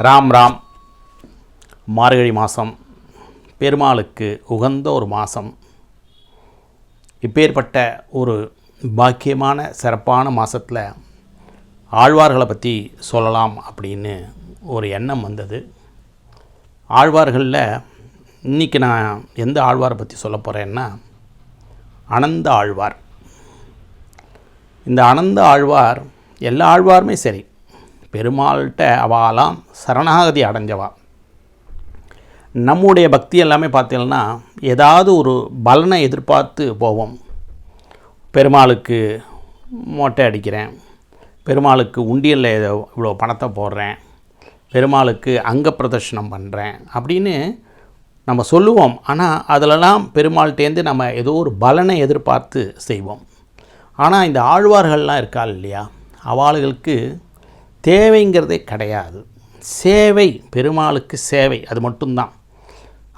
ராம் ராம். மார்கழி மாதம் பெருமாளுக்கு உகந்த ஒரு மாதம். இப்பேற்பட்ட ஒரு பாக்கியமான சிறப்பான மாதத்தில் ஆழ்வார்களை பற்றி சொல்லலாம் அப்படின்னு ஒரு எண்ணம் வந்தது. ஆழ்வார்களில் இன்றைக்கி நான் எந்த ஆழ்வாரை பற்றி சொல்ல போகிறேன்னா அனந்த ஆழ்வார். இந்த அனந்த ஆழ்வார் எல்லா ஆழ்வாருமே சரி, பெருமாள்கிட்ட அவாலாம் சரணாகதி அடைஞ்சவா. நம்முடைய பக்தி எல்லாமே பார்த்தீங்கன்னா ஏதாவது ஒரு பலனை எதிர்பார்த்து போவோம். பெருமாளுக்கு மொட்டை அடிக்கிறேன், பெருமாளுக்கு உண்டியலில் இவ்வளோ பணத்தை போடுறேன், பெருமாளுக்கு அங்க பிரதர்ஷனம் பண்ணுறேன் அப்படின்னு நம்ம சொல்லுவோம். ஆனால் அதிலெல்லாம் பெருமாள்கிட்டேருந்து நம்ம ஏதோ ஒரு பலனை எதிர்பார்த்து செய்வோம். ஆனால் இந்த ஆழ்வார்கள்லாம் இருக்காள் இல்லையா, அவளுகளுக்கு தேவைங்கிறதே கிடையாது. சேவை, பெருமாளுக்கு சேவை, அது மட்டும்தான்.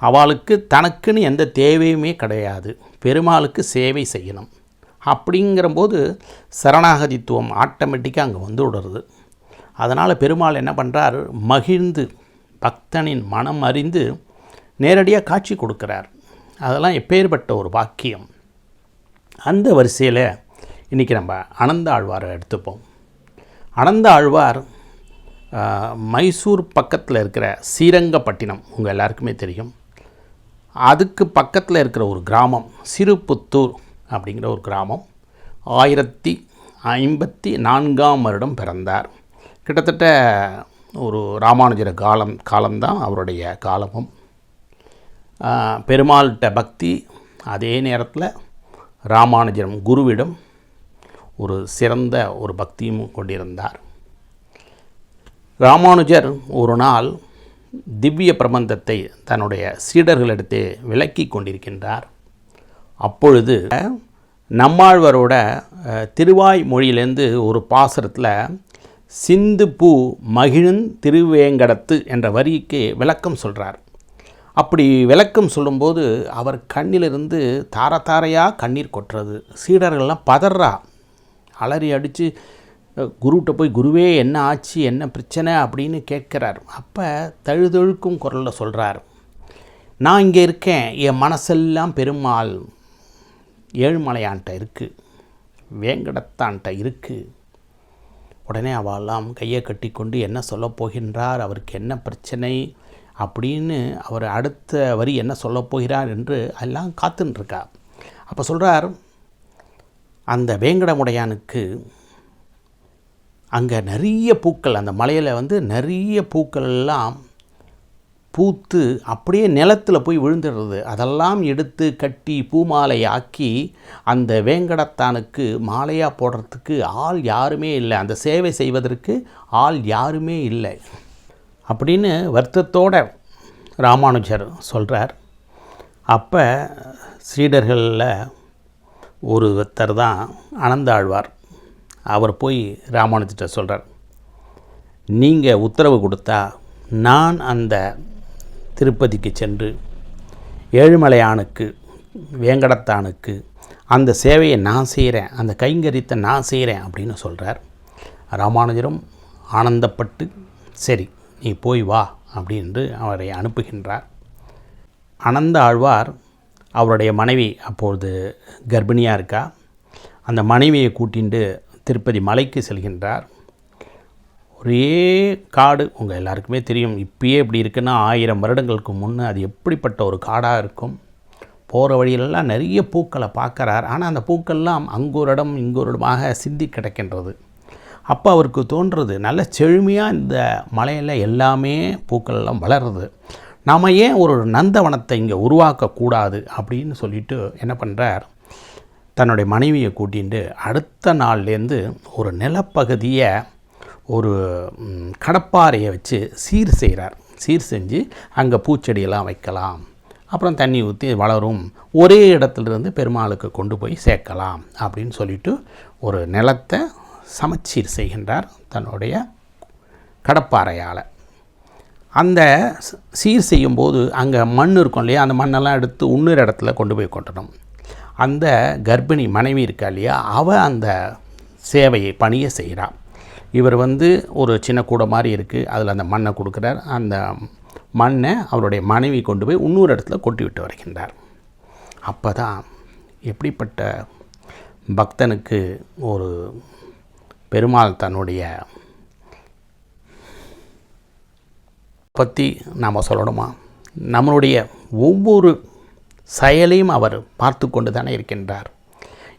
அவளுக்கு தனக்குன்னு எந்த தேவையுமே கிடையாது. பெருமாளுக்கு சேவை செய்யணும் அப்படிங்கிறபோது சரணாகதித்துவம் ஆட்டோமேட்டிக்காக அங்கே வந்து விடுறது. அதனால் பெருமாள் என்ன பண்ணுறார், மகிழ்ந்து பக்தனின் மனம் அறிந்து நேரடியாக காட்சி கொடுக்குறார். அதெல்லாம் எப்பேற்பட்ட ஒரு பாக்கியம். அந்த வரிசையில் இன்றைக்கி நம்ம அனந்த ஆழ்வாரை எடுத்துப்போம். அனந்த ஆழ்வார் மைசூர் பக்கத்தில் இருக்கிற ஸ்ரீரங்கப்பட்டினம் உங்கள் எல்லாருக்குமே தெரியும். அதுக்கு பக்கத்தில் இருக்கிற ஒரு கிராமம் சிறுபுத்தூர் அப்படிங்கிற ஒரு கிராமம். 1054ஆம் வருடம் பிறந்தார். கிட்டத்தட்ட ஒரு ராமானுஜர காலம்தான் அவருடைய காலமும். பெருமாள்கிட்ட பக்தி, அதே நேரத்தில் ராமானுஜரம் குருவிடம் ஒரு சிறந்த ஒரு பக்தியும் கொண்டிருந்தார். ராமானுஜர் ஒரு நாள் திவ்ய பிரபந்தத்தை தன்னுடைய சீடர்களிடத்தே விளக்கி கொண்டிருக்கின்றார். அப்பொழுது நம்மாழ்வாரோட திருவாய் மொழியிலேருந்து ஒரு பாசுரத்தில் சிந்து பூ மகிழும் திருவேங்கடத்து என்ற வரிக்கு விளக்கம் சொல்கிறார். அப்படி விளக்கம் சொல்லும்போது அவர் கண்ணிலிருந்து தார தாரையாக கண்ணீர் கொட்டுறது. சீடர்கள்லாம் பதறா, அலறி அடித்து குருகிட்ட போய் குருவே என்ன ஆச்சு, என்ன பிரச்சனை அப்படின்னு கேட்குறார். அப்போ தழுதழுக்கும் குரலில் சொல்கிறார், நான் இங்கே இருக்கேன், என் மனசெல்லாம் பெருமாள் ஏழுமலையான்ட்ட இருக்குது, வேங்கடத்தான்ட்ட இருக்குது. உடனே அவெல்லாம் கையை கட்டி கொண்டு என்ன சொல்ல போகின்றார், அவருக்கு என்ன பிரச்சனை அப்படின்னு, அவர் அடுத்த வரி என்ன சொல்ல போகிறார் என்று எல்லாம் காத்துன்ட்ருக்கா. அப்போ சொல்கிறார், அந்த வேங்கடமுடையானுக்கு அங்கே நிறைய பூக்கள், அந்த மலையில் நிறைய பூக்கள் எல்லாம் பூத்து அப்படியே நிலத்தில் போய் விழுந்துடுறது. அதெல்லாம் எடுத்து கட்டி பூமாலை ஆக்கி அந்த வேங்கடத்தானுக்கு மாலையாக போடுறதுக்கு ஆள் யாருமே இல்லை, அந்த சேவை செய்வதற்கு ஆள் யாருமே இல்லை அப்படின்னு வருத்தத்தோட ராமானுஜர் சொல்கிறார். அப்போ சீடர்களில் ஒருத்தர் தான் அனந்த ஆழ்வார். அவர் போய் ராமானுஜர்கிட்ட சொல்கிறார், நீங்கள் உத்தரவு கொடுத்தா நான் அந்த திருப்பதிக்கு சென்று ஏழுமலையானுக்கு வேங்கடத்தானுக்கு அந்த சேவையை நான் செய்கிறேன், அந்த கைங்கரியத்தை நான் செய்கிறேன் அப்படின்னு சொல்கிறார். ராமானுஜரும் ஆனந்தப்பட்டு சரி நீ போய் வா அப்படின்னு அவரை அனுப்புகின்றார். அனந்த ஆழ்வார் அவருடைய மனைவி அப்பொழுது கர்ப்பிணியாக இருக்கா. அந்த மனைவியை கூட்டிண்டு திருப்பதி மலைக்கு செல்கின்றார். ஒரே காடு, உங்கள் எல்லாருக்குமே தெரியும். இப்பயே இப்படி இருக்குன்னா 1000 வருடங்களுக்கு முன்னே அது எப்படிப்பட்ட ஒரு காடாக இருக்கும். போகிற வழியிலெல்லாம் நிறைய பூக்களை பார்க்குறார். ஆனால் அந்த பூக்கள்லாம் அங்கொரு இடம் இங்கொரு இடமாக சிந்தி கிடக்கின்றது. அப்போ அவருக்கு தோன்றுறது, நல்ல செழுமையாக இந்த மலையில் எல்லாமே பூக்கள்லாம் வளருது, நாம் ஏன் ஒரு நந்தவனத்தை இங்கே உருவாக்கக்கூடாது அப்படின்னு சொல்லிட்டு என்ன பண்ணுறார், தன்னுடைய மனைவியை கூட்டிகிட்டு அடுத்த நாள்லேருந்து ஒரு நிலப்பகுதியை ஒரு கடப்பாறையை வச்சு சீர் செய்கிறார். சீர் செஞ்சு அங்கே பூச்செடியெல்லாம் வைக்கலாம், அப்புறம் தண்ணி ஊற்றி வளரும், ஒரே இடத்துலேருந்து பெருமாளுக்கு கொண்டு போய் சேர்க்கலாம் அப்படின்னு சொல்லிட்டு ஒரு நிலத்தை சமச்சீர் செய்கின்றார் தன்னுடைய கடப்பாறையால். அந்த சீர் செய்யும்போது அங்கே மண் இருக்கும் இல்லையா, அந்த மண்ணெல்லாம் எடுத்து இன்னொரு இடத்துல கொண்டு போய் கொட்டணும். அந்த கர்ப்பிணி மனைவி இருக்கா இல்லையா, அவள் அந்த சேவையை பணியை செய்கிறாள். இவர் வந்து ஒரு சின்ன கூடை மாதிரி இருக்குது, அதில் அந்த மண்ணை கொடுக்குறார். அந்த மண்ணை அவருடைய மனைவி கொண்டு போய் இன்னொரு இடத்துல கொட்டி விட்டு வருகின்றார். அப்போ தான் எப்படிப்பட்ட பக்தனுக்கு ஒரு பெருமாள் தன்னுடைய பற்றி நாம் சொல்லணுமா? நம்மளுடைய ஒவ்வொரு செயலையும் அவர் பார்த்து கொண்டு தானே இருக்கின்றார்.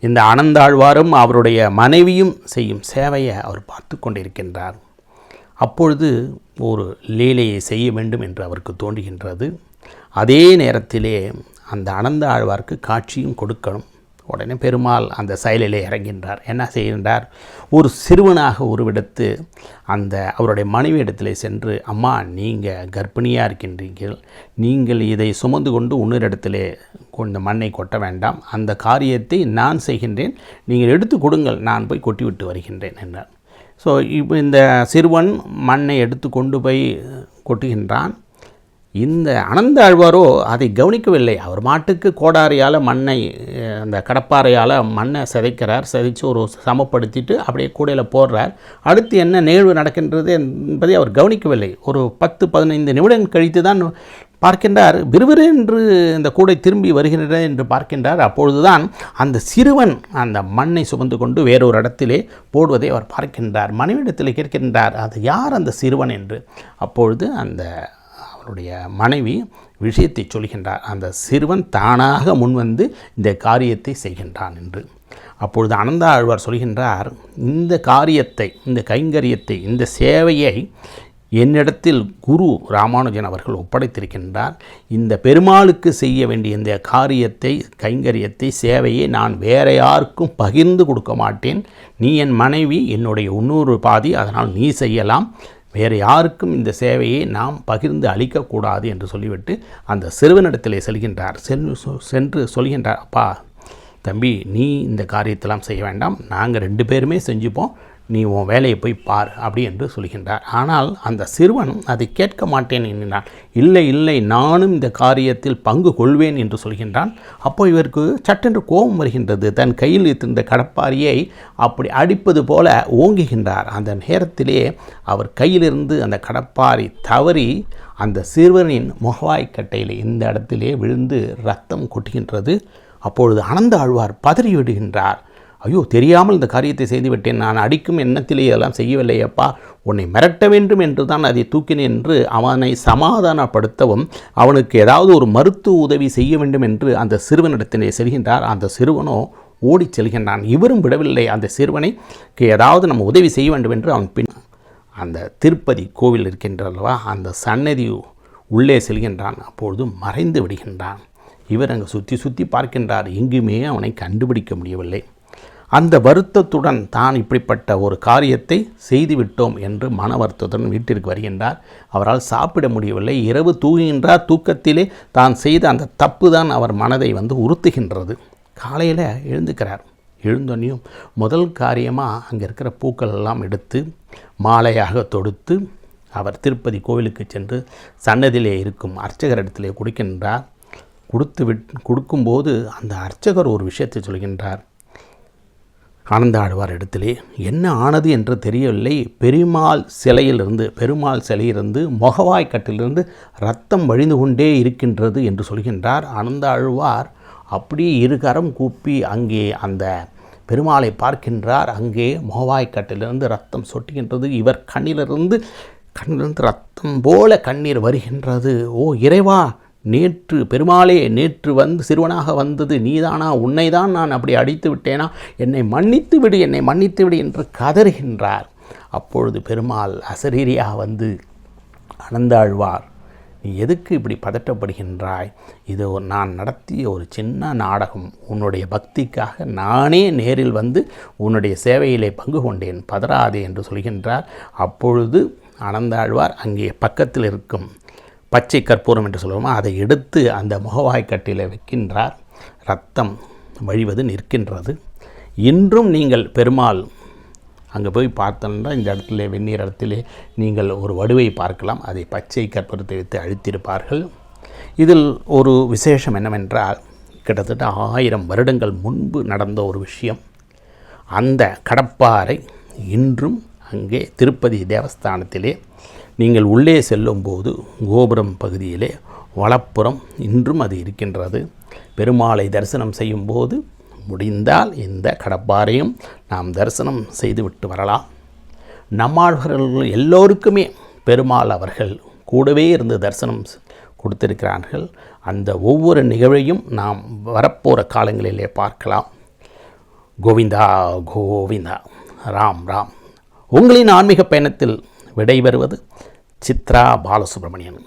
இந்த ஆனந்தாழ்வாரும் அவருடைய மனைவியும் செய்யும் சேவையை அவர் பார்த்து கொண்டிருக்கின்றார். அப்பொழுது ஒரு லீலையை செய்ய வேண்டும் என்று அவருக்கு தோன்றுகின்றது. அதே நேரத்திலே அந்த ஆனந்த ஆழ்வார்க்கு காட்சியும் கொடுக்கணும். உடனே பெருமாள் அந்த செயலிலே இறங்கின்றார். என்ன செய்கின்றார்? ஒரு சிறுவனாக உருவெடுத்து அந்த அவருடைய மனைவி இடத்திலே சென்று, அம்மா நீங்கள் கர்ப்பிணியாக இருக்கின்றீர்கள், நீங்கள் இதை சுமந்து கொண்டு இன்னொரு இடத்திலே இந்த மண்ணை கொட்ட வேண்டாம், அந்த காரியத்தை நான் செய்கின்றேன், நீங்கள் எடுத்து கொடுங்கள், நான் போய் கொட்டி விட்டு வருகின்றேன் என்றார். ஸோ இப்போ இந்த சிறுவன் மண்ணை எடுத்து கொண்டு போய் கொட்டுகின்றான். இந்த ஆனந்த ஆழ்வாரோ அதை கவனிக்கவில்லை. அவர் மாட்டுக்கு கோடாரியால் மண்ணை, அந்த கடப்பாறையால் மண்ணை சிதைத்து ஒரு சமப்படுத்திட்டு அப்படியே கூடையில் போடுறார். அடுத்து என்ன நிகழ்வு நடக்கின்றது என்பதை அவர் கவனிக்கவில்லை. ஒரு 10-15 நிமிடங்கள் கழித்து தான் பார்க்கின்றார், விறுவிறு என்று இந்த கூடை திரும்பி வருகின்றது என்று பார்க்கின்றார். அப்பொழுதுதான் அந்த சிறுவன் அந்த மண்ணை சுமந்து கொண்டு வேறொரு இடத்திலே போடுவதை அவர் பார்க்கின்றார். மனைவிடத்தில் கேட்கின்றார், அது யார் அந்த சிறுவன் என்று. அப்பொழுது அந்த அவருடைய மனைவி விஷயத்தை சொல்கின்றார். அந்த சிறுவன் தானாக முன்வந்து இந்த காரியத்தை செய்கின்றான் என்று. அப்பொழுது ஆனந்த ஆழ்வார் சொல்கின்றார், இந்த காரியத்தை, இந்த கைங்கரியத்தை, இந்த சேவையை என்னிடத்தில் குரு ராமானுஜன் அவர்கள் ஒப்படைத்திருக்கின்றார். இந்த பெருமாளுக்கு செய்ய வேண்டிய இந்த காரியத்தை, கைங்கரியத்தை, சேவையை நான் வேற யாருக்கும் பகிர்ந்து கொடுக்க மாட்டேன். நீ என் மனைவி, என்னுடைய இன்னொரு பாதி, அதனால் நீ செய்யலாம், வேறு யாருக்கும் இந்த சேவையை நாம் பகிர்ந்து அளிக்கக்கூடாது என்று சொல்லிவிட்டு அந்த சிறுவனிடத்திலே சென்று சொல்கின்றார், அப்பா தம்பி, நீ இந்த காரியத்தெல்லாம் செய்ய வேண்டாம், நாங்கள் 2 பேருமே செஞ்சுப்போம், நீ உன் வேலையை போய் பார் அப்படி என்று சொல்கின்றார். ஆனால் அந்த சிறுவன் அதை கேட்க மாட்டேன் என்கிறான். இல்லை இல்லை, நானும் இந்த காரியத்தில் பங்கு கொள்வேன் என்று சொல்கின்றான். அப்போ இவருக்கு சட்டென்று கோபம் வருகின்றது. தன் கையில் இருந்த கடப்பாரியை அப்படி அடிப்பது போல ஓங்குகின்றார். அந்த நேரத்திலே அவர் கையிலிருந்து அந்த கடப்பாரி தவறி அந்த சிறுவனின் முகவாய்க்கட்டையில் இந்த இடத்திலே விழுந்து ரத்தம் கொட்டுகின்றது. அப்பொழுது ஆனந்த ஆழ்வார் பதறி விடுகின்றார். ஐயோ, தெரியாமல் இந்த காரியத்தை செய்துவிட்டேன், நான் அடிக்கும் எண்ணத்திலே எல்லாம் செய்யவில்லையப்பா, உன்னை மிரட்ட வேண்டும் என்று தான் அதை தூக்கினேன் என்று அவனை சமாதானப்படுத்தவும் அவனுக்கு ஏதாவது ஒரு மருத்துவ உதவி செய்ய வேண்டும் என்று அந்த சிறுவனிடத்திலே செல்கின்றார். அந்த சிறுவனோ ஓடி செல்கின்றான். இவரும் விடவில்லை. அந்த சிறுவனைக்கு ஏதாவது நம்ம உதவி செய்ய வேண்டும் என்று அவன் பின் அந்த திருப்பதி கோவில் இருக்கின்றல்லவா, அந்த சன்னதி உள்ளே செல்கின்றான். அப்பொழுது மறைந்து விடுகின்றான். இவர் அங்கே சுற்றி பார்க்கின்றார். எங்குமே அவனை கண்டுபிடிக்க முடியவில்லை. அந்த வருத்தத்துடன் தான் இப்படிப்பட்ட ஒரு காரியத்தை செய்துவிட்டோம் என்று மன வருத்தத்துடன் வீட்டிற்கு வருகின்றார். அவரால் சாப்பிட முடியவில்லை. இரவு தூங்குகின்றார். தூக்கத்திலே தான் செய்த அந்த தப்பு தான் அவர் மனதை உறுத்துகின்றது. காலையில் எழுந்துக்கிறார். எழுந்தோன்னையும் முதல் காரியமாக அங்கே இருக்கிற பூக்கள் எல்லாம் எடுத்து மாலையாக தொடுத்து அவர் திருப்பதி கோவிலுக்கு சென்று சன்னதியிலே இருக்கும் அர்ச்சகரிடத்திலே கொடுக்கின்றார். கொடுக்கும்போது அந்த அர்ச்சகர் ஒரு விஷயத்தை சொல்கின்றார். ஆனந்த ஆழ்வார் இடத்திலே என்ன ஆனது என்று தெரியவில்லை. பெருமாள் சிலையிலிருந்து முகவாய்க்கட்டிலிருந்து ரத்தம் வழிந்து கொண்டே இருக்கின்றது என்று சொல்கின்றார். ஆனந்த ஆழ்வார் அப்படி இருகரம் கூப்பி அங்கே அந்த பெருமாளை பார்க்கின்றார். அங்கே முகவாய்க்கட்டிலிருந்து ரத்தம் சொட்டுகின்றது. இவர் கண்ணிலிருந்து ரத்தம் போல கண்ணீர் வருகின்றது. ஓ இறைவா, பெருமாளே நேற்று சிறுவனாக வந்தது நீதானா? உன்னை தான் நான் அப்படி அடித்து விட்டேனா? என்னை மன்னித்து விடு என்று கதறுகின்றார். அப்பொழுது பெருமாள் அசரீரியாக ஆனந்த ஆழ்வார், நீ எதுக்கு இப்படி பதட்டப்படுகின்றாய்? இது நான் நடத்திய ஒரு சின்ன நாடகம். உன்னுடைய பக்திக்காக நானே நேரில் உன்னுடைய சேவையிலே பங்கு கொண்டேன், பதறாதே என்று சொல்கின்றார். அப்பொழுது ஆனந்த ஆழ்வார் அங்கே பக்கத்தில் இருக்கும் பச்சை கற்பூரம் என்று சொல்லுவோமா, அதை எடுத்து அந்த முகவாய்க்கட்டில் வைக்கின்றார். ரத்தம் வழிவது நிற்கின்றது. இன்றும் நீங்கள் பெருமாள் அங்கே போய் பார்த்தோம்னா இந்த இடத்துல வெந்நீர் இடத்திலே நீங்கள் ஒரு வடுவை பார்க்கலாம். அதை பச்சை கற்பூரத்தை வைத்து அழித்திருப்பார்கள். இதில் ஒரு விசேஷம் என்னவென்றால், கிட்டத்தட்ட 1000 வருடங்கள் முன்பு நடந்த ஒரு விஷயம். அந்த கடப்பாறை இன்றும் அங்கே திருப்பதி தேவஸ்தானத்திலே நீங்கள் உள்ளே செல்லும்போது கோபுரம் பகுதியிலே வலப்புறம் இன்றும் அது இருக்கின்றது. பெருமாளை தரிசனம் செய்யும்போது முடிந்தால் இந்த கடப்பாரையும் நாம் தரிசனம் செய்துவிட்டு வரலாம். நம்மாழ்வார்கள் எல்லோருக்குமே பெருமாள் அவர்கள் கூடவே இருந்து தரிசனம் கொடுத்திருக்கிறார்கள். அந்த ஒவ்வொரு நிகழ்வையும் நாம் வரப்போகிற காலங்களிலே பார்க்கலாம். கோவிந்தா கோவிந்தா, ராம் ராம். உங்களின் ஆன்மீக பயணத்தில் விடைபெறுவது சித்ரா பாலசுப்ரமணியன்.